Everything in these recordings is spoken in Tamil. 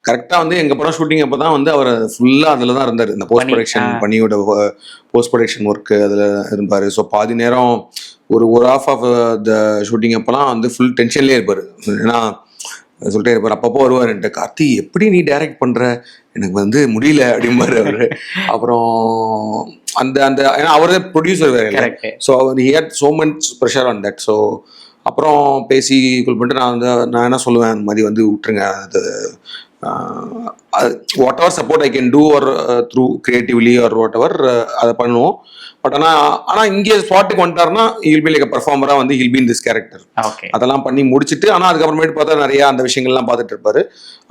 கரெக்டாக வந்து எங்கள் படம் ஷூட்டிங் அப்போ தான் வந்து அவர் ஃபுல்லாக அதில் தான் இருந்தார். இந்த போஸ்ட் ப்ரொடக்ஷன் பணியோட போஸ்ட் ப்ரொடக்ஷன் ஒர்க்கு அதில் இருப்பார். ஸோ பாதி நேரம் ஒரு ஹாஃப் ஆஃப் த ஷூட்டிங் அப்போலாம் வந்து ஃபுல் டென்ஷன்லேயே இருப்பார். ஏன்னா சொல்லிட்டே இருப்பார். அப்பப்போ வருவார் என்கிட்ட, கார்த்தி எப்படி நீ டைரக்ட் பண்ணுற, எனக்கு வந்து முடியல அப்படிம்பாரு அவர். அப்புறம் அந்த அந்த ஏன்னா அவரே ப்ரொடியூசர் வேறு. ஸோ அவர் here so much pressure on that. So அப்புறம் பேசி கூல் பண்ணிட்டு நான் என்ன சொல்லுவேன், அந்த மாதிரி வந்து விட்டுருங்க, அது whatever support I can do or through creatively or whatever அதை பண்ணுவோம். பட் ஆனால் இங்கே ஸ்பாட்டுக்கு வந்துட்டாருன்னா ஹில் பி லைக் பர்ஃபார்மராக வந்து he'll be in this character. அதெல்லாம் பண்ணி முடிச்சுட்டு ஆனால் அதுக்கப்புறமேட்டு பார்த்தா நிறையா அந்த விஷயங்கள்லாம் பார்த்துட்டு இருப்பாரு.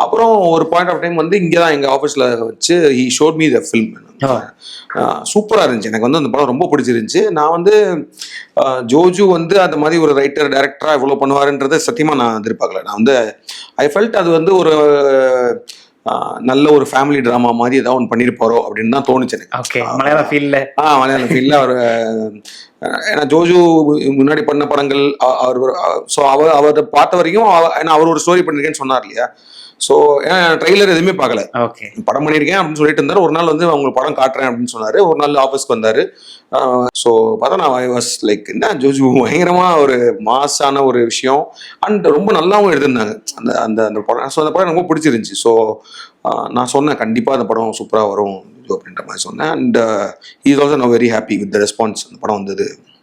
அப்புறம் ஒரு பாயிண்ட் ஆஃப் டைம் வந்து இங்கே தான் எங்கள் ஆஃபீஸில் வச்சு ஹி ஷோட் மீ த ஃபில்ம். சூப்பராக இருந்துச்சு, எனக்கு வந்து அந்த படம் ரொம்ப பிடிச்சிருந்துச்சு. நான் வந்து ஜோஜு வந்து அந்த மாதிரி ஒரு ரைட்டர் டைரக்டராக இவ்வளோ பண்ணுவாருன்றதை சத்தியமாக நான் எதிர்பார்க்கல. நான் வந்து ஐ ஃபெல்ட் அது வந்து ஒரு நல்ல ஒரு ஃபேமிலி ட்ராமா மாதிரி ஏதாவது ஒன்று பண்ணியிருப்பாரோ அப்படின்னு தான் தோணுச்சு எனக்கு. மலையாளம் ஃபீல்டில் அவர் ஏன்னா ஜோஜு முன்னாடி பண்ண படங்கள் அவர் பார்த்த வரைக்கும் ஏன்னா அவர் ஒரு ஸ்டோரி பண்ணியிருக்கேன்னு சொன்னார் இல்லையா. ஸோ ஏன்னா ட்ரெய்லர் எதுவுமே பார்க்கல, படம் பண்ணியிருக்கேன் அப்படின்னு சொல்லிட்டு இருந்தார். ஒரு நாள் வந்து அவங்க படம் காட்டுறேன் அப்படின்னு சொன்னார். ஒரு நாள் ஆஃபீஸ்க்கு வந்தார். ஸோ பார்த்தா நான் ஐ வாஸ் லைக், என்ன ஜோஜு பயங்கரமாக ஒரு மாஸான ஒரு விஷயம் அண்ட் ரொம்ப நல்லாவும் எடுத்திருந்தாங்க அந்த அந்த அந்த படம். ஸோ அந்த படம் ரொம்ப பிடிச்சிருந்துச்சி. ஸோ நான் சொன்னேன் கண்டிப்பாக அந்த படம் சூப்பராக வரும் அப்படின்ற மாதிரி சொன்னேன். And he is also no very happy with the response அந்த படம் வந்தது.